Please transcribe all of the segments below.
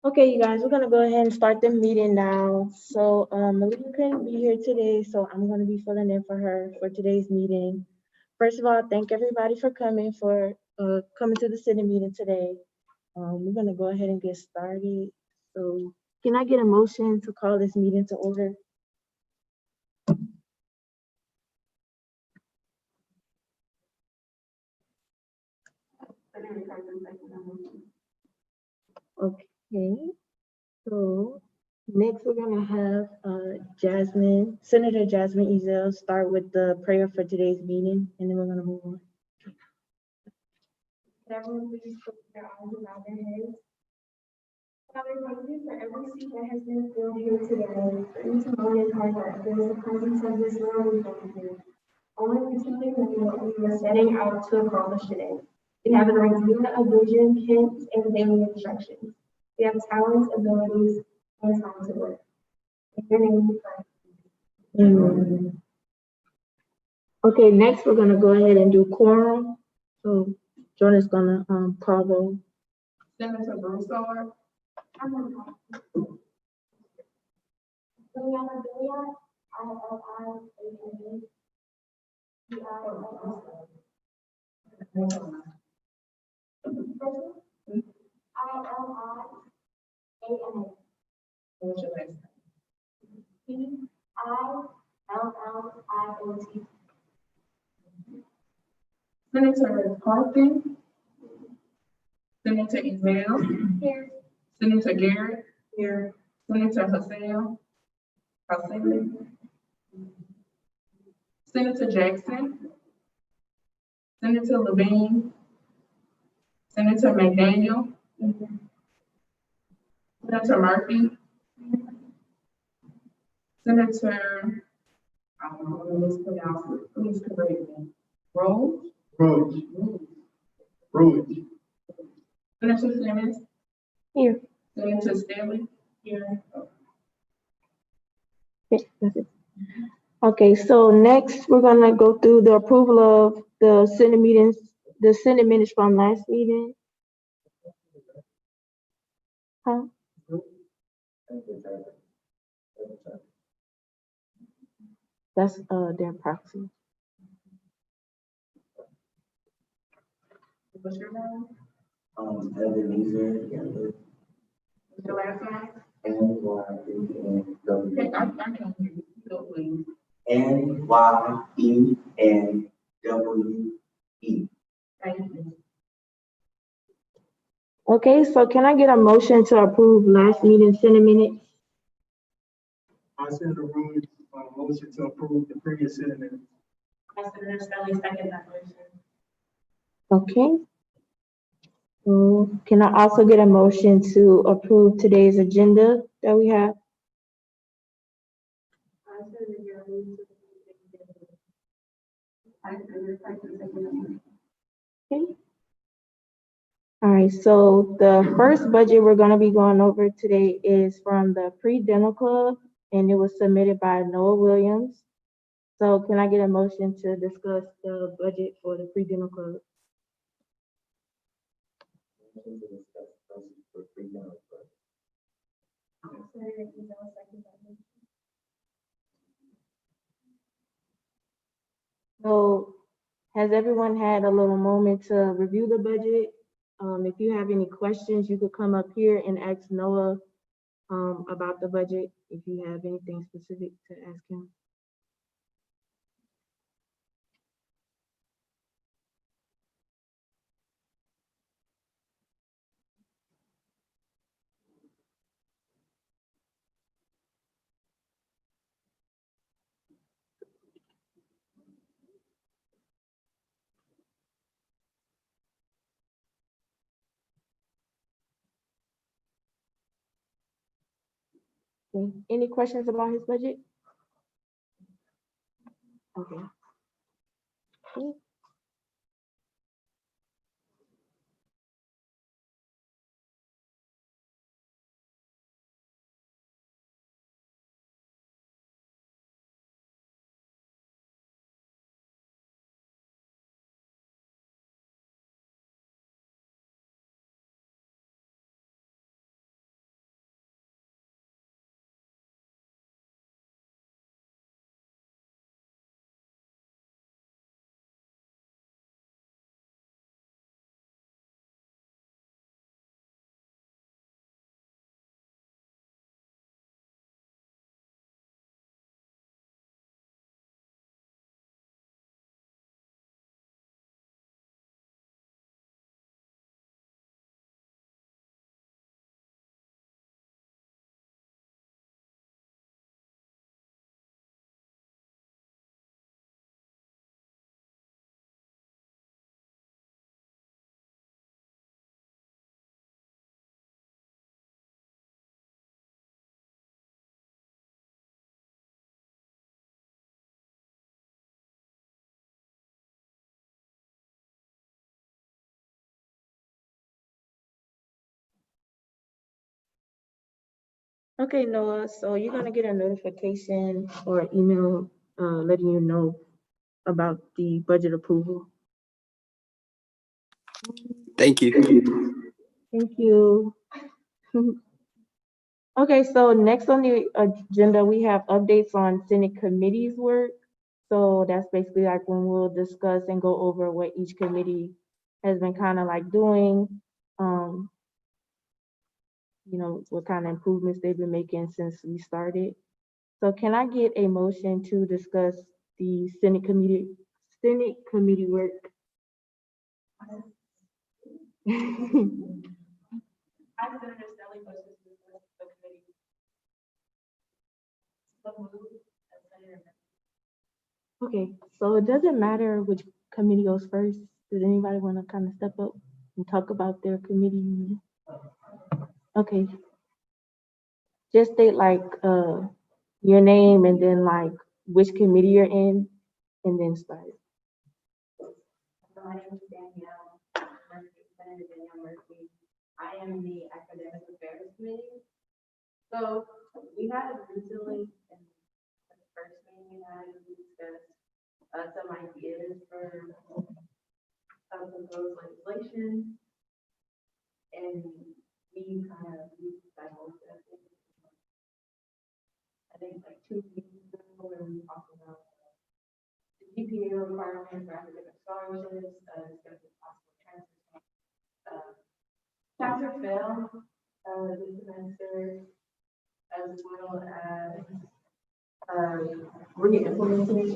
Okay, you guys, we're gonna go ahead and start the meeting now. So, Malia couldn't be here today, so I'm gonna be filling in for her for today's meeting. First of all, thank everybody for coming to the city meeting today. We're gonna go ahead and get started. So, can I get a motion to call this meeting to order? Okay, so next we're gonna have Senator Jasmine Ezel start with the prayer for today's meeting, and then we're gonna move on. Everyone please put their eyes around their heads. Father, thank you for every seat that has been filled here today. For each moment, heart that feels the presence of this room, we thank you. Only particularly knowing what we are setting out to accomplish today. We have an idea, a vision, hints, and daily instructions. We have talents, abilities, and time to work. In your name we pray. Amen. Okay, next we're gonna go ahead and do quorum. So Jordan's gonna call roll. Senator Broussard. I'm going to call. Juliana Billiard, ILIANA. What's your last name? PILLIOT. Senator Parkin. Senator Ezell. Here. Senator Garrett. Here. Senator Hussain. Senator Jackson. Senator Levine. Senator McDaniel. Senator Murphy. Senator, I don't know how to mispronounce it, please correct me. Rhodes. Senator Simmons. Here. Senator Stanley. Here. Okay, that's it. Okay, so next we're gonna go through the approval of the Senate meetings, the Senate minutes from last meeting. Huh? That's their proxy. What's your name? Ebenezer, yeah, What's your last name? N-Y-E-N-W. Okay, I can't hear you. Go, please. N-Y-E-N-W-E. Thank you. Okay, so can I get a motion to approve last meeting Senate minutes? I send a room, motion to approve the previous Senate minutes. Senator Stanley, second that motion. Okay. So can I also get a motion to approve today's agenda that we have? Okay. All right, so the first budget we're gonna be going over today is from the Pre-Dental Club, and it was submitted by Noah Williams. So can I get a motion to discuss the budget for the Pre-Dental Club? Motion to discuss budget for pre-dental club. So has everyone had a little moment to review the budget? If you have any questions, you could come up here and ask Noah about the budget, if you have anything specific to ask him. Okay. Any questions about his budget? Okay. Okay. Okay, Noah, so you're gonna get a notification or email letting you know about the budget approval. Thank you. Thank you. Okay, so next on the agenda, we have updates on Senate committees work. So that's basically like when we'll discuss and go over what each committee has been kind of like doing. Um, what kind of improvements they've been making since we started. So can I get a motion to discuss the Senate committee work? Okay, so it doesn't matter which committee goes first. Does anybody want to kind of step up and talk about their committee? Okay, just state like your name and then like which committee you're in, and then start. My name is Danielle Murphy, Senator Danielle Murphy. I am in the Academic Affairs Committee. So we had recently, in the first meeting we had, we discussed some ideas for some proposed legislation. And we divulged that. I think like 2 weeks ago, when we talked about the GPA requirements for academic scholarships, discussing possible transfer. Pass or fail, this semester, as well as, re-implementing, this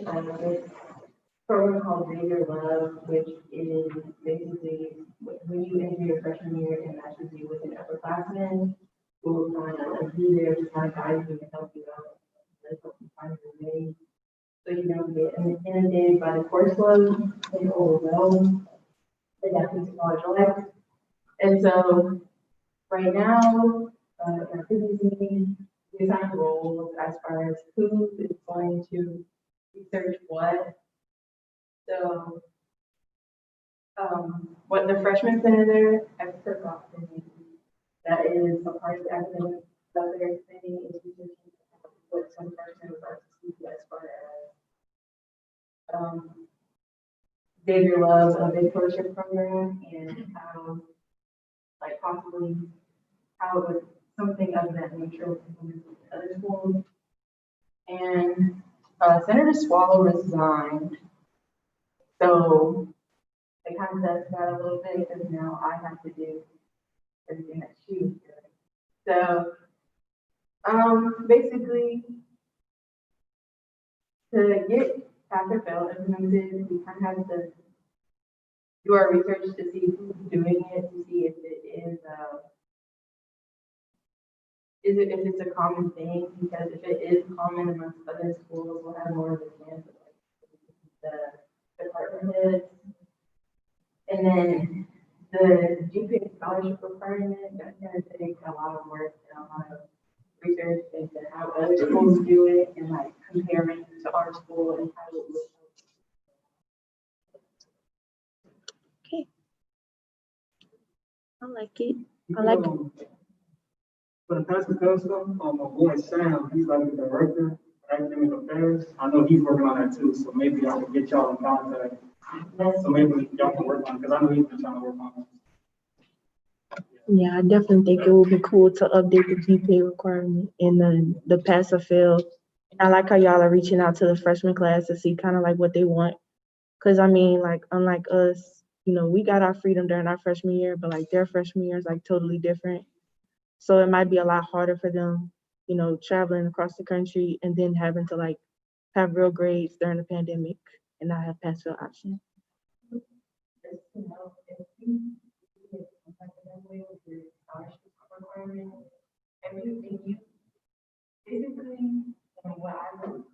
program called Bigger Love, which is basically when you enter your freshman year and matches you with an upperclassman, who will kind of be there to kind of guide you and help you out, and help you find your way. So you don't get inundated by the course load and overwhelmed, adapting to college life. And so right now, in our previous meeting, we assigned roles as far as who is going to research what. So, what the freshman senator, I forgot the name, that is a part of the academic affairs committee, is researching what some person would like to see as far as, Xavier Love's big fellowship program and how, like possibly how it would, something of that nature would implement in other schools. And Senator Swallow resigned. So it kind of does that a little bit because now I have to do everything that she was doing. So basically, to get pass or fail implemented, we kind of have to do our research to see who's doing it, to see if it is if it's a common thing, because if it is common amongst other schools, we'll have more of a chance of like the department heads. And then the GPA scholarship requirement, that's gonna take a lot of work and a lot of research into how other schools do it and like comparing to our school and how it looks. Okay. I like it. I like it. For the past council, my boy Sam, he's like the director of academic affairs. I know he's working on that too, so maybe I can get y'all in contact. So maybe y'all can work on it, because I know he's been trying to work on it. Yeah, I definitely think it would be cool to update the GPA requirement and then the pass or fail. And I like how y'all are reaching out to the freshman class to see kind of like what they want. Cause I mean, like, unlike us, we got our freedom during our freshman year, but like their freshman year is like totally different. So it might be a lot harder for them, traveling across the country and then having to like have real grades during the pandemic and not have pass fail option. Just to know if you like that way with your scholarship requirement, and you basically, what I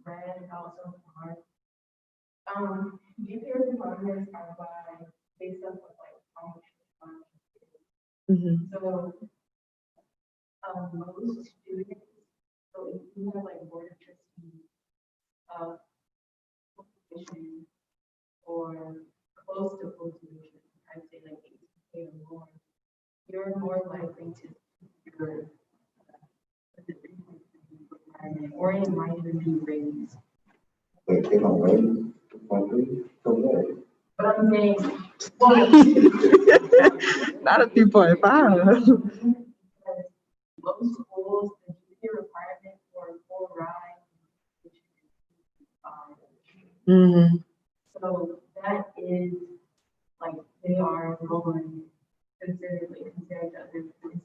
read also hard. GPA requirements are by based off of like how much Mm-hmm. so most students, so if you have like board of trustees, tuition or close to full tuition, I'd say like 8K or more, you're more likely to your requirement, or it might even be raised. But they don't wait, from three to what? But I'm saying, well, Not a 3.5. most schools, the GPA requirement for a full ride, which is 5. Mm-hmm. So that is, like, they are lower considerably compared to other institutions,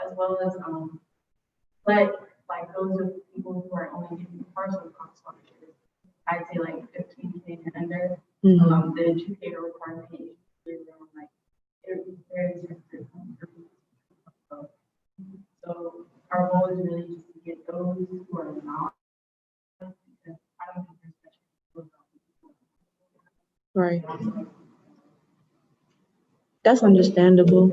as well as, but like those are people who are only getting partial cost structure. I'd say like 15K and under, Mm-hmm. the educator requirement is usually around like, it varies from different. So our goal is really just to get those who are not, because I don't think there's such a Right. That's understandable.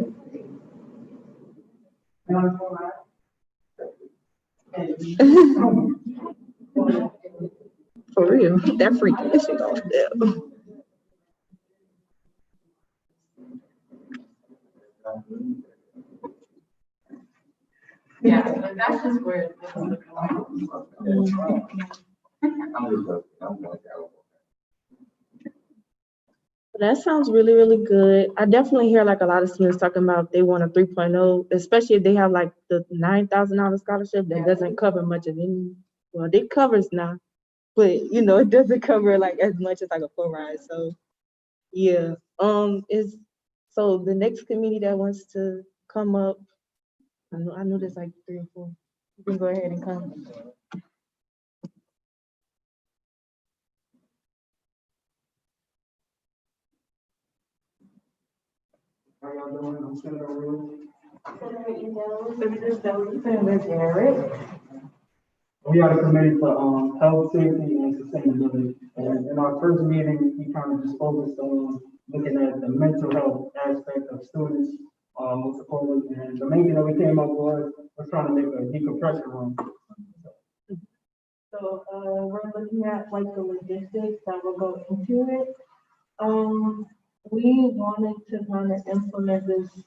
For real, that freaking that shit off there. Yeah, but that's just where it's looking like. I'm just like, I'm like, That sounds really, really good. I definitely hear like a lot of students talking about they want a 3.0, especially if they have like the $9,000 scholarship that doesn't cover much of any. Well, it covers now, but it doesn't cover like as much as like a full ride. So yeah, is so the next committee that wants to come up. I know there's like 3 or 4. You can go ahead and come. How y'all doing? I'm Senator Rule. We are the committee for, health, safety, and sustainability. And in our first meeting, we kind of just focused on looking at the mental health aspect of students, with the COVID. And the main thing that we came up with was trying to make a decompression room. So we're looking at like the logistics that will go into it. We wanted to kind of implement this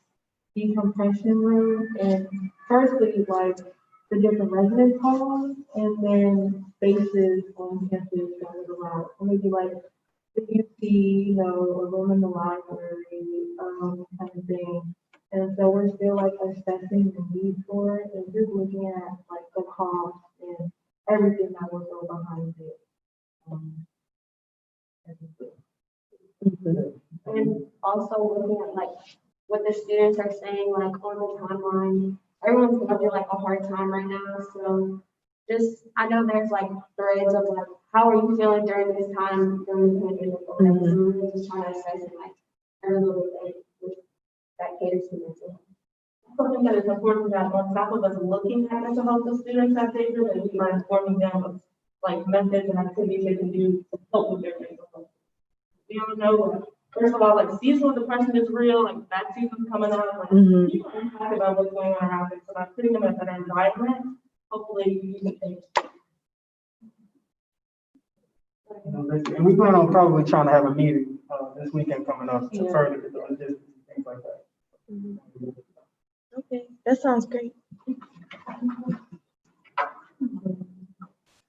decompression room and firstly like the different residence halls and then spaces on campus that would allow, or maybe like if you see, a room in the library, kind of thing. And so we're still like assessing the need for it and just looking at like the cost and everything that will go behind it. And also looking at like what the students are saying, like on the timeline. Everyone's going through like a hard time right now, so I know there's like threads of like, how are you feeling during this time during the pandemic? So we're really just trying to assess it like every little thing that caters to mental health. Something that is important that on top of us looking at mental health of students at Xavier, that we are informing them of like methods and activities they can do to help with their mental health. We don't know, first of all, like seasonal depression is real, like that season's coming up, like people are impacted by what's going on around them. So by putting them in a better environment, hopefully you can change. And we plan on probably trying to have a meeting, this weekend coming up to further the logistics and things like that. Okay, that sounds great.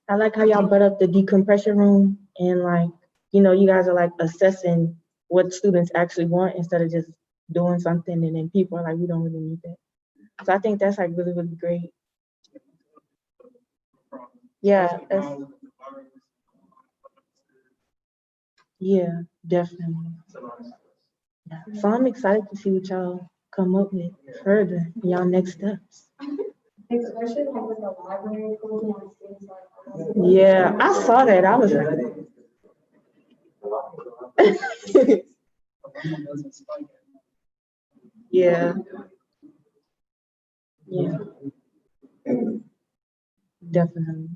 I like how y'all brought up the decompression room and like, you guys are like assessing what students actually want instead of just doing something and then people are like, we don't really need that. So I think that's like really, really great. Yeah, yeah, definitely. Yeah. So I'm excited to see what y'all come up with further, y'all next steps. Especially like with the library closing and things like that. Yeah, I saw that. I was like, yeah. Yeah. Definitely.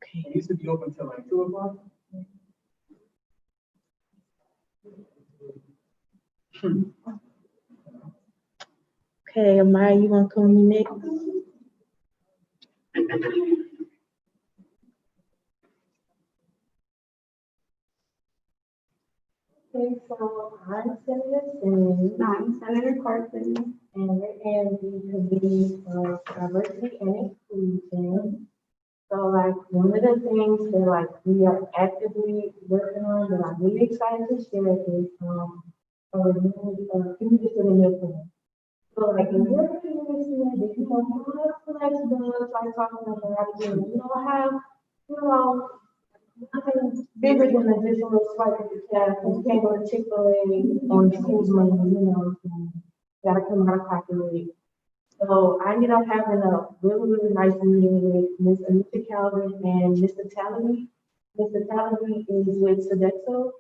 Okay. It used to be open till like 2 o'clock. Okay, Amaya, you want to come with me next? Okay, so I'm Senator Simmons. I'm Senator Carson, and we're in the committee of diversity and inclusion. So like one of the things that like we are actively working on that I'm really excited to share is a renewed community student meal plan. So like in your community student, if you don't have flexible, like talking about, you don't have, you know, nothing bigger than a just a little swipe of the cash, you can't go to Chick-fil-A on school's money, gotta come out of pocket with it. So I ended up having a really, really nice meeting with Ms. Anita Calvin and Mr. Talladega. Mr. Talladega is with Sodexo.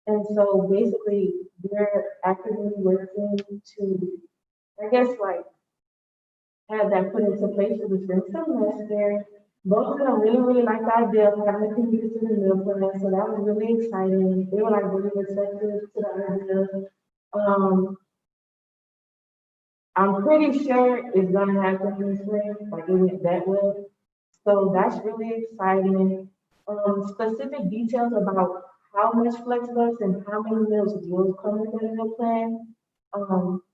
And so basically, we're actively working to, I guess, like, have that put into place for the spring semester. Both of them really, really liked the idea of having a community student meal plan, so that was really exciting. They were like really receptive to the idea. Um, I'm pretty sure it's gonna happen this spring, like it went that way. So that's really exciting. Specific details about how much flex bus and how many meals will come with the meal plan,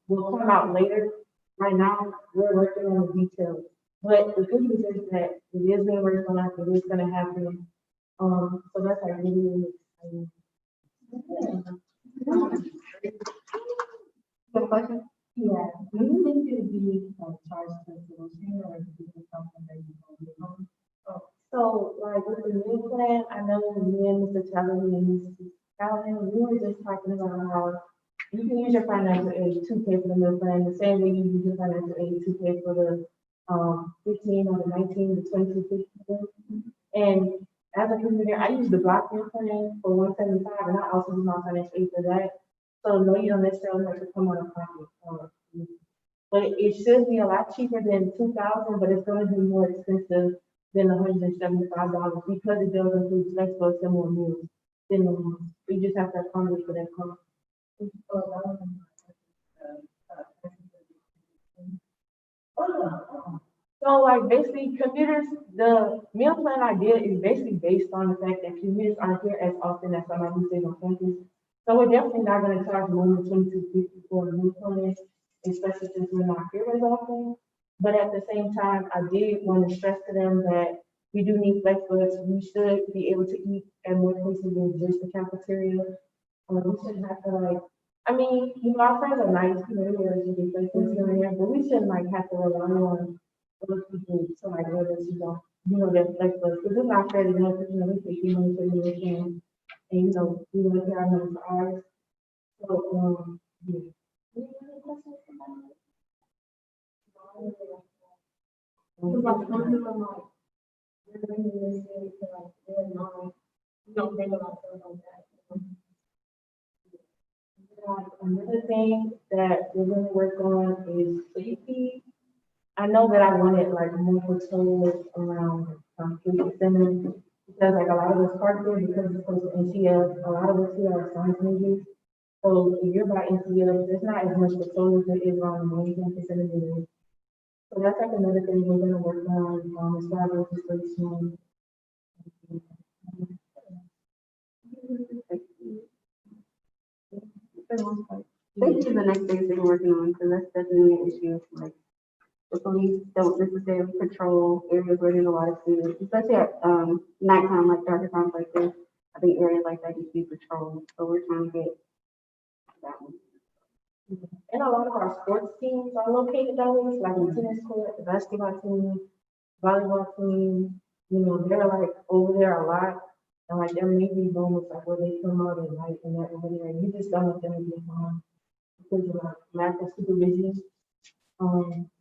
will come out later. Right now, we're working on the details. But the good news is that it is being worked on, it is gonna happen. So that's like really, really exciting. Good question. Yeah, do you think it would be charged to the solution or is it something that you can do on? So like with the meal plan, I know me and Mr. Charlie and Mrs. Calvin, we were just talking about how you can use your financial aid to pay for the meal plan, the same way you use your financial aid to pay for the 15 or the 19, the 22, 50. And as a community, I use the block meal plan for 175, and I also use my financial aid for that. So no, you don't necessarily have to come out of pocket. But it should be a lot cheaper than 2,000, but it's gonna be more expensive than $175 because it does include flex bus and more meals. Then we just have to accommodate for that cost. So like basically commuters, the meal plan idea is basically based on the fact that commuters aren't here as often as somebody who stays on campus. So we're definitely not gonna charge more than 22.50 for a meal plan, especially since we're not here as often. But at the same time, I did want to stress to them that we do need flex bus. We should be able to eat at more places than just the cafeteria. We shouldn't have to like, I mean, our friends are nice, they're really places here and there, but we shouldn't like have to rely on those people to like let us, that flex bus. Because it's not fair to them, because, we take money for the weekend, and, we want to have money for ours. So, yeah. Any other questions about it? Because like some people like, they're going to this city to like, they're not, you don't think about stuff like that. Another thing that we're gonna work on is safety. I know that I wanted like more patrols around student center because like a lot of us park there because it's close to NCF. A lot of us here are science majors. So if you're by NCF, there's not as much patrol as there is around the main campus and the middle. So that's like another thing we're gonna work on as far as legislation. Safety is the next thing that we're working on, because that's definitely an issue. Like, the police don't necessarily patrol areas where there's a lot of students, especially at nighttime, like darker times like this. I think areas like that need to be patrolled, so we're trying to get that one. And a lot of our sports teams are located that way, like the tennis court, the basketball team, volleyball team, they're like over there a lot. And like there may be moments like where they come out at night and that over there, and you just don't want them to be harmed because of like lack of supervision.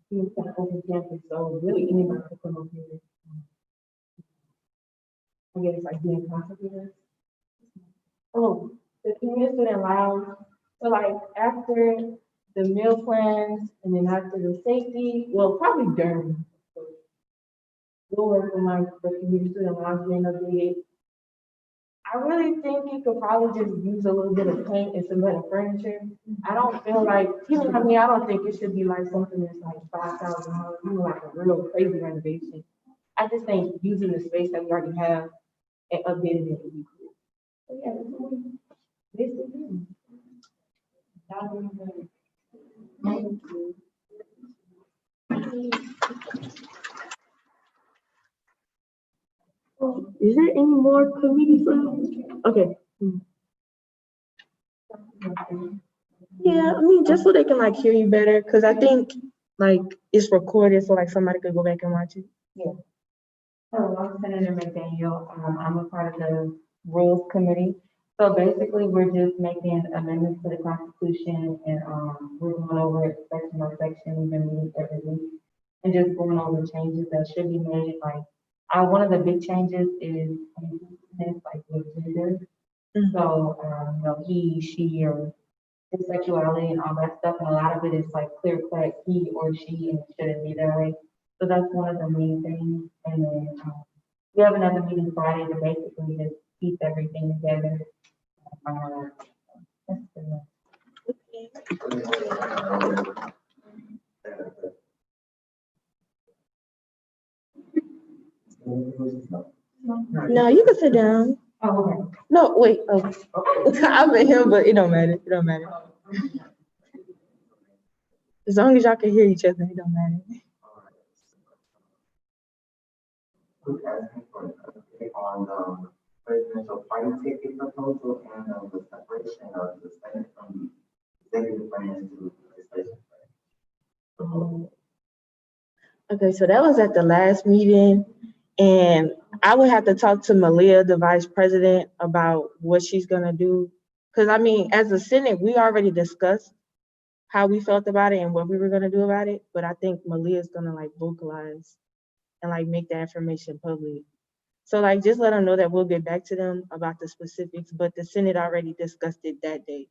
He's kind of open campus, so really anybody can come over here. I guess it's like being contributor. Oh, the community student lounge. So like after the meal plans and then after the safety, well, probably during. We'll work on like the community student lounge being updated. I really think you could probably just use a little bit of paint and some better furniture. I don't feel like, I don't think it should be like something that's like $5,000, like a real crazy renovation. I just think using the space that we already have and updating it would be cool. So yeah, that's what this is. Thank you. is there any more committees left? Okay. Yeah, I mean, just so they can like hear you better, because I think like it's recorded, so like somebody could go back and watch it. Hello, I'm Senator McDaniel. I'm a part of the Rules Committee. So basically, we're just making amendments to the Constitution and, we're going over it section by section. We've been meeting every week and just going over changes that should be made. Like, one of the big changes is, like, with gender. So, you know, he, she, or his sexuality and all that stuff, and a lot of it is like clear cut, he or she, and it shouldn't be that way. So that's one of the main things. And then, we have another meeting Friday to basically just keep everything together. That's pretty much. No, you can sit down. Oh, okay. No, wait. Oh, I'm in him, but it don't matter. It don't matter. As long as y'all can hear each other, it don't matter. Who's asking for an update on the presidential party ticket proposal and the separation of the Senate from the executive branch to the legislative branch? Okay, so that was at the last meeting, and I would have to talk to Malia, the vice president, about what she's gonna do. Cause I mean, as a Senate, we already discussed how we felt about it and what we were gonna do about it, but I think Malia's gonna like vocalize and like make that information public. So like, just let them know that we'll get back to them about the specifics, but the Senate already discussed it that day.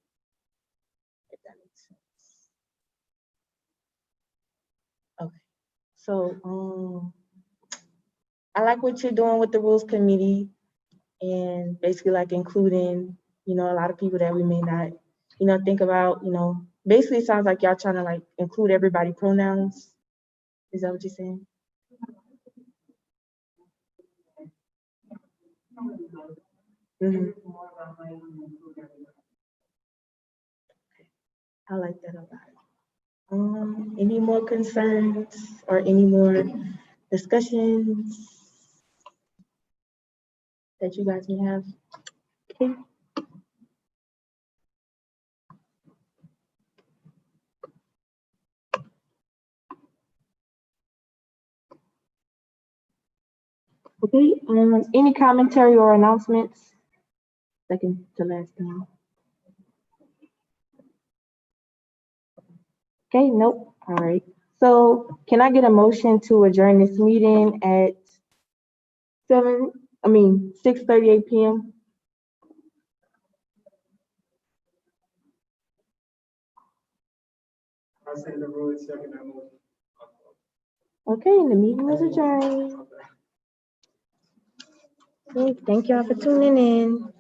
If that makes sense. Okay, so, I like what you're doing with the Rules Committee and basically like including, you know, a lot of people that we may not, you know, think about, you know, basically it sounds like y'all trying to like include everybody pronouns. Is that what you're saying? Mhm. I like that a lot. Any more concerns or any more discussions that you guys may have? Okay. Okay, any commentary or announcements? Second to last time. Okay, nope, all right. So can I get a motion to adjourn this meeting at 6:38 PM? I say the rule is second that motion. Okay, the meeting is adjourned. Okay, thank y'all for tuning in.